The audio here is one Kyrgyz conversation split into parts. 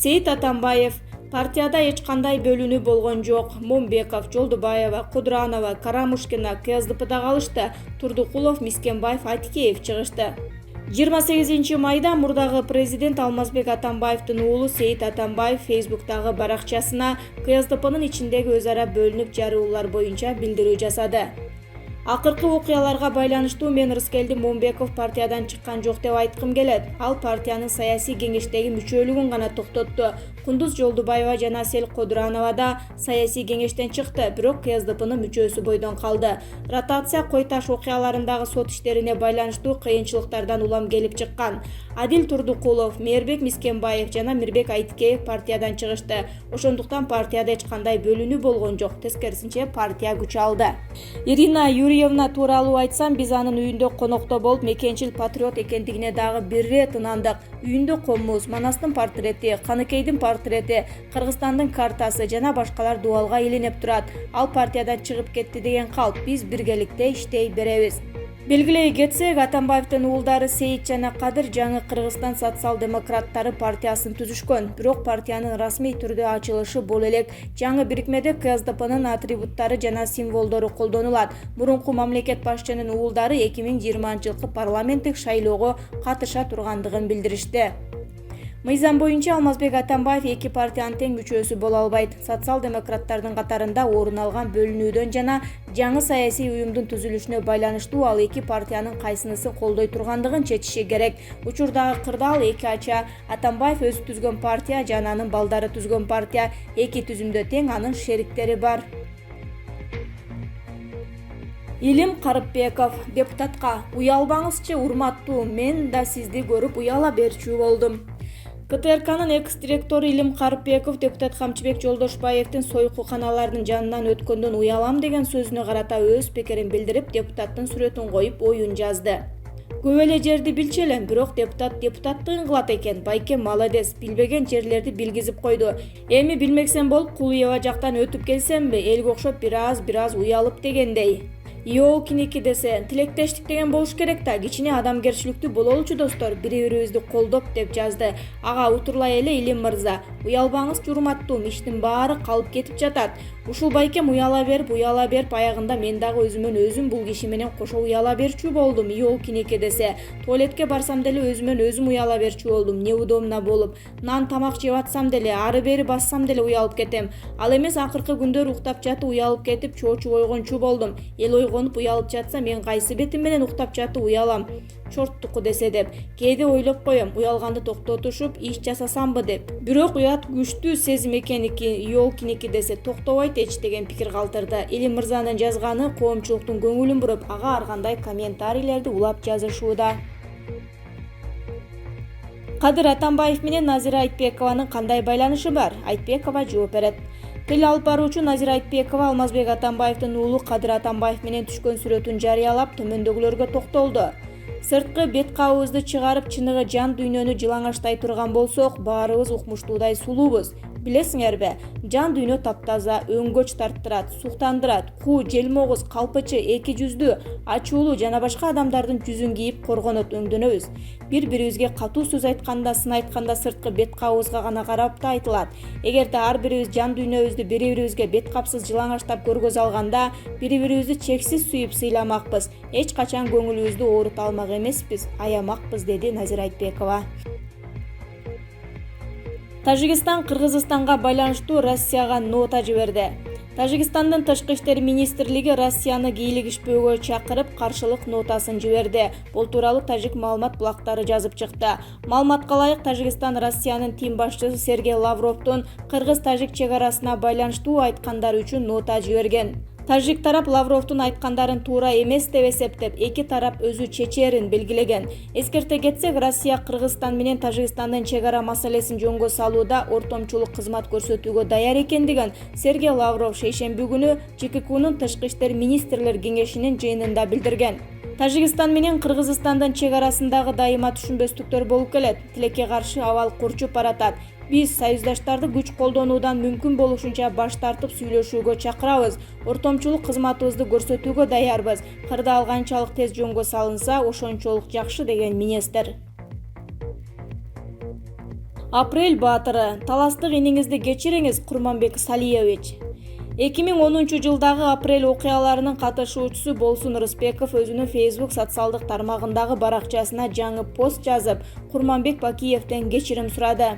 Сейит Атамбаев партияда эч кандай бөлүнүү болгон жок. Момбеков, Жолдубаева, Кудранова, Карамушкина КСДПда калышты. Турдукулов, Мискенбаев, Айтикеев чыгышты. 28 майда мурдагы президент Алмазбек Атамбаевдин уулу Сейит Атамбаев Фейсбуктагы баракчасына КСДПнын ичиндеги өз ара бөлүнүп жаруулар боюнча билдирүү жасады. Акыркы окуяларга байланыштуу мен Рыскелди Момбеков партиядан чыккан жок деп айткым келет. Ал партиянын саясий кеңештеги мүчөлүгүн гана токтотту. Кундуз Жолдубаева жана Асел Кодуранова да саясий кеңештен чыкты, бирок КСДПнын мүчөсү бойдон калды. Ротация Кой Таш окуяларындагы сот иштерине байланыштуу кыйынчылыктардан улам келип чыккан. Адил Турдукулов, Мээрбек Мискенбаев жана Мирбек Айтикеев партиядан чыгышты. Ошондуктан партияда эч кандай бөлүнүү болгон жок, тескерисинче партия күч алды. Ирина Юрьевна тууралуу айтсам, биз анын үйүндө конокто болуп, мекенчил патриот экендигине дагы бир ирет ынандык. Үйүндө комуз, Манастын портрети, Каныкейдин портрети, Кыргызстандын картасы жана башкалар дуалга илинип турат. Ал партиядан чыгып кетти деген калп, биз биргеликте иштей беребиз. Белгилей кетсек, Атамбаевдин уулдары Сейит жана Кадыр жаңы Кыргызстан социал-демократтары партиясын түзүшкөн. Бирок партиянын расмий түрдө ачылышы бул элек. Жаңы бирикмеде КСДПнын атрибуттары жана символдору колдонулат. Мурунку мамлекет башчынын уулдары 2020-жылкы парламенттик шайлоого катыша тургандыгын билдиришти. Мыйзам боюнча Алмазбек Атамбаев эки партиянын тең мүчөсү боло албайт. Социал-демократтардын катарында орун алган бөлүнүүдөн жана жаңы саясий уюмдун түзүлүшүнө байланыштуу ал эки партиянын кайсынысын колдой тургандыгын чечиши керек. Учурдагы кырдаал эки ача. Атамбаев өзү түзгөн партия жана анын балдары түзгөн партия. Эки түзүмдө тең анын шериктери бар. Илим Карыпбеков депутатка: уялбаңызчы урматтуу, мен да сизди көрүп уяла берчү болдум. КТРКнын экс-директору Илим Карыпбеков депутат Камчыбек Жолдошбаевдин сойкуканалардын жанынан өткөндөн уялам деген сөзүнө карата өз пикирин билдирип, депутаттын сүрөтүн коюп, оюн жазды. Көп эле жерди билчү элем, бирок депутаттыгын кылат экен. Байке молодец, билбеген жерлерди билгизип койду. Эми билмексен болуп, Кулуева жактан өтүп келсемби, элге окшоп бир аз уялып дегендей. Киники десе, тилектештик деген болуш керек да, кичине адамгерчиликтүү бололучу достор, бири-бирибизди колдоп деп жазды. Ага утурлай эле Илим мырза, уялбаңыз урматтуум, иштин баары калып кетип жатат. Ушул байкем уяла берип аягында мен дагы өзүм бул киши менен кошо уяла берчү болдум. Киники десе, туалетке барсам деле өзүм уяла берчү болдум, неудобно болуп. Нан тамак жеп атсам деле, ары бери бассам деле уялып кетем. Ал эмес акыркы күндөр уктап жатып уялып кетип чоочу ойгончу болдум. Эл ойгонуп уялып жатса, мен кайсы бетим менен уктап жатып уялам. Чорттуку десе деп. Кээде ойлоп коем, уялганды токтотушуп, иш жасасамбы деп. Бирок уят күчтүү сезим экеники, Киники десе, токтобойт эч деген пикир калтырды. Илим мырзанын жазганы коомчулуктун көңүлүн буруп, ага ар кандай комментарийлерди улап жазышууда. Кадыр Атамбаев менен Назира Айтбекованын кандай байланышы бар? Айтбекова жооп берет. Тил алып баруучу Назира Айтбекова Алмазбек Атамбаевдин уулу Кадыр Атамбаев менен түшкөн сүрөтүн жарыялап, төмөндөгүлөргө токтолду. Сырткы бет кабыбызды чыгарып, чыныгы жан дүйнөнү жылаңачтай турган болсок, баарыбыз укмуштуудай сулуубуз. Билесиңерби, жан дүйнө таптаза, өңгөч тарттырат, суктандырат, желмогуз, калпычы, эки жүздүү, ачуулуу жана башка адамдардын жүзүн кийип коргонот, өңдөнөбүз. Бири-бирибизге катуу сөз айтканда, сын айтканда сырткы бет кабыбызга гана карап да айтылат. Эгерде ар бирибиз жан дүйнөбүздү бири-бирибизге бет капсыз жылаңачтап көргөзө алганда, бири-бирибизди чексиз сүйүп сыйламакпыз. Эч качан көңүлүбүздү оорута алмак эмеспиз, аямакпыз, деди Назира Айтбекова. Тажикстан Кыргызстанга байланыштуу Россияга нота жиберди. Тажикстандын тышкы иштер министрлиги Россияны кийлигишпөөгө чакырып, каршылык нотасын жиберди. Бул тууралуу тажик маалымат булактары жазып чыкты. Маалыматка ылайык, Тажикстан Россиянын тим башчысы Сергей Лавровдун кыргыз-тажик чек арасына байланыштуу айткандары үчүн нота жиберген. Тажик тарап Лавровдун айткандарын туура эмес деп эсептеп, эки тарап өзү чечерин белгилеген. Эскерте кетсек, Россия Кыргызстан менен Тажикстандын чек ара маселесин жөнгө салууда ортомчулук кызмат көрсөтүүгө даяр экендигин Сергей Лавров шейшемби күнү ЖККнын тышкы иштер министрлер кеңешинин жыйынында билдирген. Тажикстан менен Кыргызстандын чек арасындагы дайыма түшүнбөстүктөр болуп келет. Тилекке каршы абал курчуп баратат. Биз союздаштарды күч колдонуудан мүмкүн болушунча баш тартып сүйлөшүүгө чакырабыз. Ортомчулук кызматыбызды көрсөтүүгө даярбыз. Кырдаал канчалык тез жөнгө салынса, ошончолук жакшы, деген министр. Апрель баатыры, таластык иниңизди кечириңиз, Курманбек Салиевич. 2010 жылдагы апрель окуяларынын катышуучусу Болсун Рыспеков өзүнүн Facebook социалдык тармагындагы баракчасына жаңы пост жазып, Курманбек Бакиевден кечирим сурады.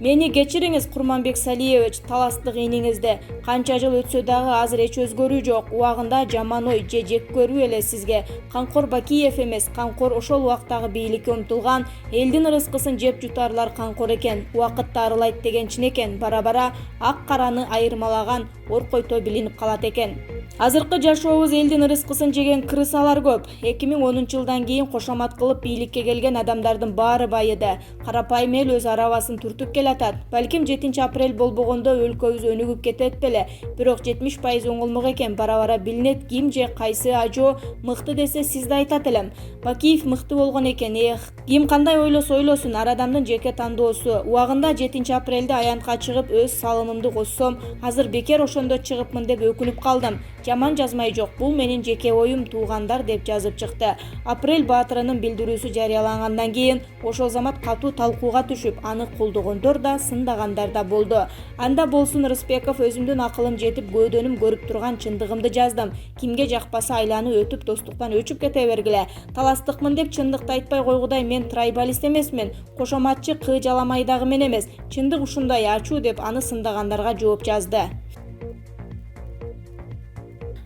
Мени кечириңиз, Курманбек Салиевич, таластык иниңизди. Канча жыл өтсө дагы азыр эч өзгөрүү жок. Убагында жаман ой же жек көрүү эле сизге. Камкор Бакиев эмес, камкор ошол убактагы бийликке умтулган, элдин ырыскысын жеп жутарлар камкор экен. Убакыт арылайт деген чын экен. Бара-бара ак караны айырмалаган оркойто билинип калат экен. Азыркы жашообуз элдин ырыскысын жеген крысалар көп. 2010 жылдан кийин кошомат кылып бийликке келген адамдардын баары байыды. Карапайым эл өз арабасын түртүп келатат. Балким 7 апрель болбогондо өлкөбүз өнүгүп кетет беле. Бирок 70% оңолмок экен. Бара-бара билинет ким же кайсы ажо мыкты десе сизди айтат элем. Бакиев мыкты болгон экен. Ким кандай ойлосо ойлосун, ар адамдын жеке тандоосу. Убагында 7 апрелде аянтка чыгып өз салымымды коссом, азыр бекер ошондо чыгыпмын деп өкүнүп калдым. Жаман жазмай жок, бул менин жеке оюм, туугандар, деп жазып чыкты. Апрель баатырынын билдирүүсү жарыялангандан кийин ошол замат катуу талкууга түшүп, аны колдогондор да, сындагандар да болду. Анда Болсун Рыспеков өзүмдүн акылым жетип, көйдөнүм көрүп турган чындыгымды жаздым. Кимге жакпаса айланып өтүп, достуктан өчүп кете бергиле. Таластыкмын деп чындыкты айтпай койгудай, мен трайбалист эмесмин, кошоматчы кыы жаламай дагы мен эмес. Чындык ушундай ачуу, деп аны сындагандарга жооп жазды.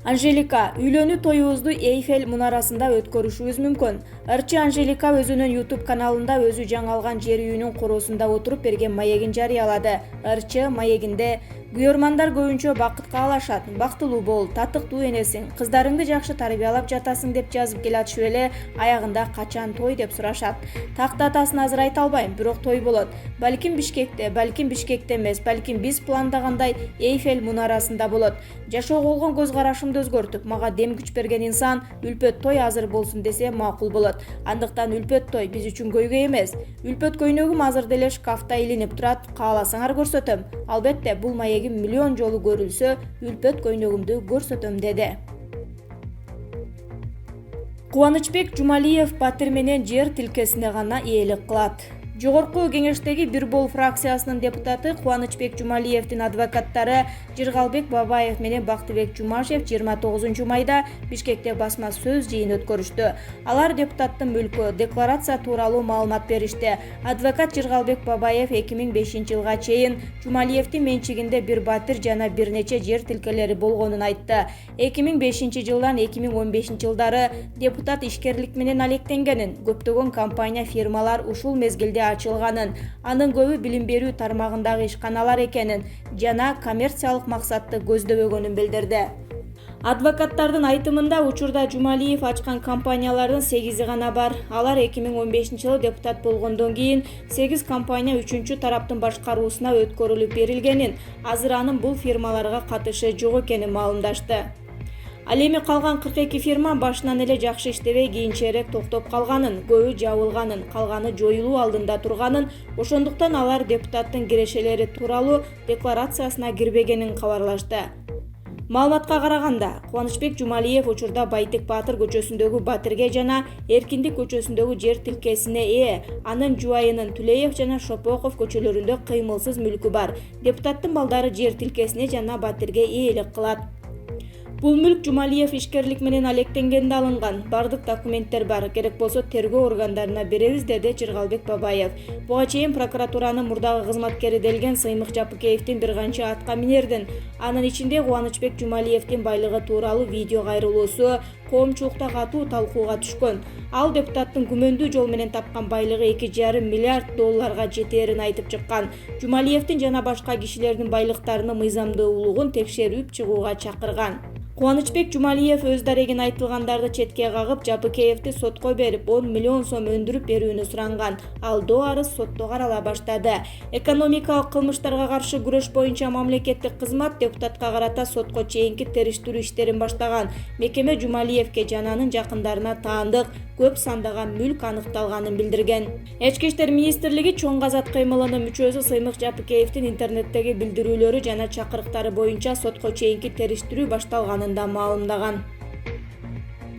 Анжелика, үйлөнүү тоюбузду Эйфель мунарасында өткөрүшүбүз мүмкүн. Ырчы Анжелика өзүнүн YouTube каналында өзү жаңы алган жер үйүнүн короосунда отуруп берген маегин жарыялады. Ырчы маегинде: күйөрмандар көбүнчө бакыт каалашат, бактылуу бол, татыктуу энесиң, кыздарыңды жакшы тарбиялап жатасың, деп жазып келатышып эле, аягында качан той деп сурашат. Так датасын азыр айта албайм, бирок той болот. Балким Бишкекте эмес, балким биз пландагандай Эйфель мунарасында болот. Жашоого болгон көз карашымды өзгөртүп, мага дем күч берген инсан үлпөт той азыр болсун десе макул болот. Андыктан үлпөт той биз үчүн көйгөй эмес. Үлпөт көйнөгүм азыр деле шкафта илинип турат, кааласаңар көрсөтөм. Албетте, бул маегим миллион жолу көрүлсө, үлпөт көйнөгүмдү көрсөтөм, деди. Кубанычбек Жумалиев батир менен жер тилкесине гана ээлик кылат. Жогорку кеңештеги Бир Бол фракциясынын депутаты Кубанычбек Жумалиевдин адвокаттары Жыргалбек Бабаев менен Бактыбек Жумашев 29 майда Бишкекте басма сөз жыйын өткөрүштү. Алар депутаттын мүлкү, декларация тууралуу маалымат беришти. Адвокат Жыргалбек Бабаев 2005 жылга чейин Жумалиевдин менчигинде бир батир жана бир нече жер тилкелери болгонун айтты. 2005 жылдан 2015 жылдары депутат ишкерлик менен алектенгенин, көптөгөн компания фирмалар ушул мезгилде ачылганын, анын көбү билим берүү тармагындагы ишканалар экенин жана коммерциялык максатты көздөбөгөнүн билдирди. Адвокаттардын айтымында учурда Жумалиев ачкан компаниялардын 8 гана бар. Алар 2015 жылы депутат болгондон кийин 8 компания 3-чү тараптын башкаруусуна өткөрүлүп берилгенин, азыр анын бул фирмаларга катышы жок экенин маалымдашты. Ал эми калган 42 фирма башынан эле жакшы иштебей кийинчерээк токтоп калганын, көбү жабылганын, калганы жоюлуу алдында турганын, ошондуктан алар депутаттын кирешелери тууралуу декларациясына кирбегенин кабарлашты. Маалыматка караганда, Кубанычбек Жумалиев учурда Байтек Баатыр көчөсүндөгү Батирге жана Эркиндик көчөсүндөгү жер тилкесине ээ. Анын жубайынын Түлеев жана Шопоков көчөлөрүндө кыймылсыз мүлкү бар. Депутаттын балдары жер тилкесине жана Батирге ээлик кылат. Бул мүлк Жумалиев ишкерлик менен алектенгенде алынган. Бардык документтер бар. Керек болсо тергөө органдарына беребиз, деди Жыргалбек Бабаев. Буга чейин прокуратуранын мурдагы кызматкери делген Сыймык Жапыкеевдин бир канча атка минердин, анын ичинде Кубанычбек Жумалиевдин байлыгы тууралуу видео кайрылуусу коомчулукта катуу талкууга түшкөн. Ал депутаттын күмөндүү жол менен тапкан байлыгы 2,5 миллиард долларга жетээрин айтып чыккан. Жумалиевдин жана башка кишилердин байлыктарынын мыйзамдуулугун текшерип чыгууга чакырган. Кубанычбек Жумалиев өз дарегин айтылгандарды четке кагып, Жапыкеевди сотко берип 10 миллион сом өндүрүп берүүнү суранган. Ал доо арыз сотто карала баштады. Экономикалык кылмыштарга каршы күрөш боюнча мамлекеттик кызмат депутатка карата сотко чейинки териштирүү иштерин баштаган. Мекеме Жумалиевге жана анын жакындарына таандык көп сандаган мүлк аныкталганын билдирген. Ички иштер министрлиги чоң казат кыймылынын мүчөсү Сыймык Жапыкеевдин интернеттеги билдирүүлөрү жана чакырыктары боюнча сотко чейинки териштирүү башталганын да маалымдаган.